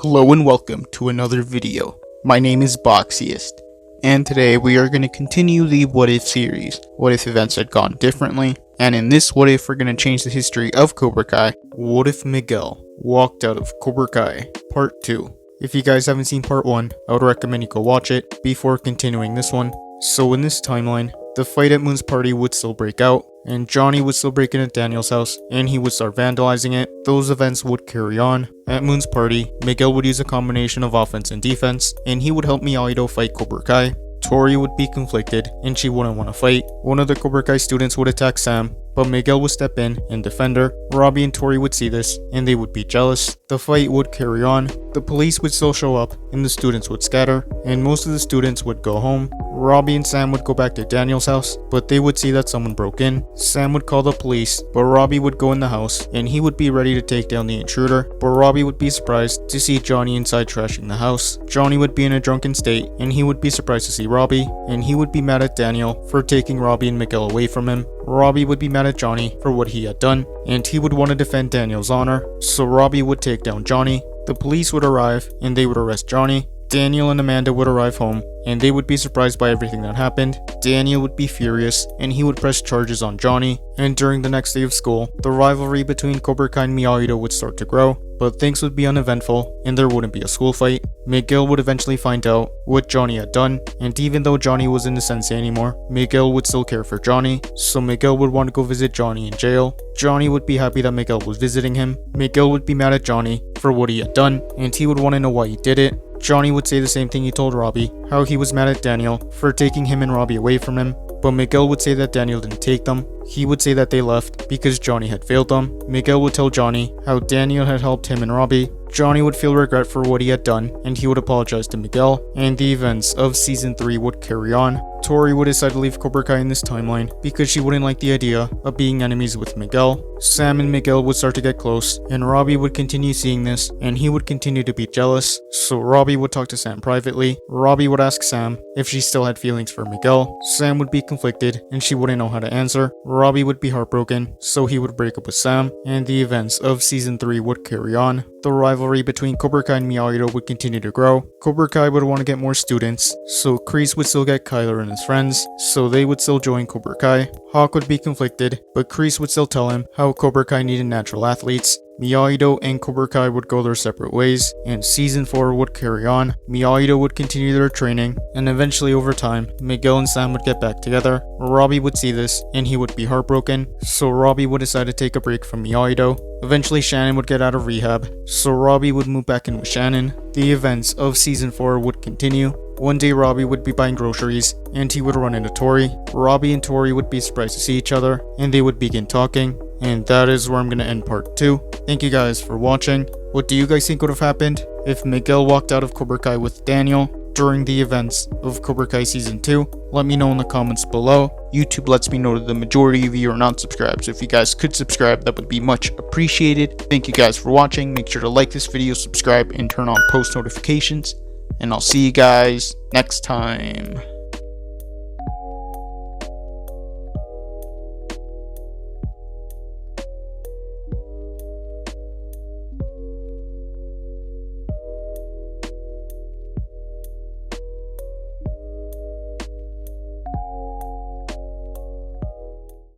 Hello and welcome to another video. My name is Boxiest, and today we are going to continue the What If series. What if events had gone differently? And in this What If, we're going to change the history of Cobra Kai. What if Miguel walked out of Cobra Kai Part 2? If you guys haven't seen Part 1, I would recommend you go watch it before continuing this one. So in this timeline, the fight at Moon's party would still break out, and Johnny would still break into Daniel's house, and he would start vandalizing it. Those events would carry on. At Moon's party, Miguel would use a combination of offense and defense, and he would help Miyagi-Do fight Cobra Kai. Tori would be conflicted, and she wouldn't want to fight. One of the Cobra Kai students would attack Sam, but Miguel would step in and defend her. Robbie and Tori would see this, and they would be jealous. The fight would carry on. The police would still show up, and the students would scatter, and most of the students would go home. Robbie and Sam would go back to Daniel's house, but they would see that someone broke in. Sam would call the police, but Robbie would go in the house, and he would be ready to take down the intruder, but Robbie would be surprised to see Johnny inside trashing the house. Johnny would be in a drunken state, and he would be surprised to see Robbie, and he would be mad at Daniel for taking Robbie and Miguel away from him. Robbie would be mad at Johnny for what he had done, and he would want to defend Daniel's honor, so Robbie would take down Johnny. The police would arrive, and they would arrest Johnny. Daniel and Amanda would arrive home, and they would be surprised by everything that happened. Daniel would be furious, and he would press charges on Johnny. And during the next day of school, the rivalry between Cobra Kai and Miyagi-Do would start to grow, but things would be uneventful, and there wouldn't be a school fight. Miguel would eventually find out what Johnny had done, and even though Johnny wasn't a sensei anymore, Miguel would still care for Johnny, so Miguel would want to go visit Johnny in jail. Johnny would be happy that Miguel was visiting him. Miguel would be mad at Johnny for what he had done, and he would want to know why he did it. Johnny would say the same thing he told Robbie, how he was mad at Daniel for taking him and Robbie away from him, but Miguel would say that Daniel didn't take them. He would say that they left because Johnny had failed them. Miguel would tell Johnny how Daniel had helped him and Robbie. Johnny would feel regret for what he had done, and he would apologize to Miguel, and the events of Season 3 would carry on. Tori would decide to leave Cobra Kai in this timeline because she wouldn't like the idea of being enemies with Miguel. Sam and Miguel would start to get close, and Robbie would continue seeing this, and he would continue to be jealous, so Robbie would talk to Sam privately. Robbie would ask Sam if she still had feelings for Miguel. Sam would be conflicted, and she wouldn't know how to answer. Robbie would be heartbroken, so he would break up with Sam, and the events of Season 3 would carry on. The rivalry between Cobra Kai and Miyagi-Do would continue to grow. Cobra Kai would want to get more students, so Kreese would still get Kyler and his friends, so they would still join Cobra Kai. Hawk would be conflicted, but Kreese would still tell him how Cobra Kai needed natural athletes. Miyagi-Do and Cobra Kai would go their separate ways, and Season 4 would carry on. Miyagi-Do would continue their training, and eventually over time, Miguel and Sam would get back together. Robbie would see this, and he would be heartbroken, so Robbie would decide to take a break from Miyagi-Do. Eventually Shannon would get out of rehab, so Robbie would move back in with Shannon. The events of Season 4 would continue. One day Robbie would be buying groceries, and he would run into Tori. Robbie and Tori would be surprised to see each other, and they would begin talking. And that is where I'm going to end Part 2. Thank you guys for watching. What do you guys think would have happened if Miguel walked out of Cobra Kai with Daniel during the events of Cobra Kai Season 2? Let me know in the comments below. YouTube lets me know that the majority of you are not subscribed, so if you guys could subscribe, that would be much appreciated. Thank you guys for watching. Make sure to like this video, subscribe, and turn on post notifications. And I'll see you guys next time.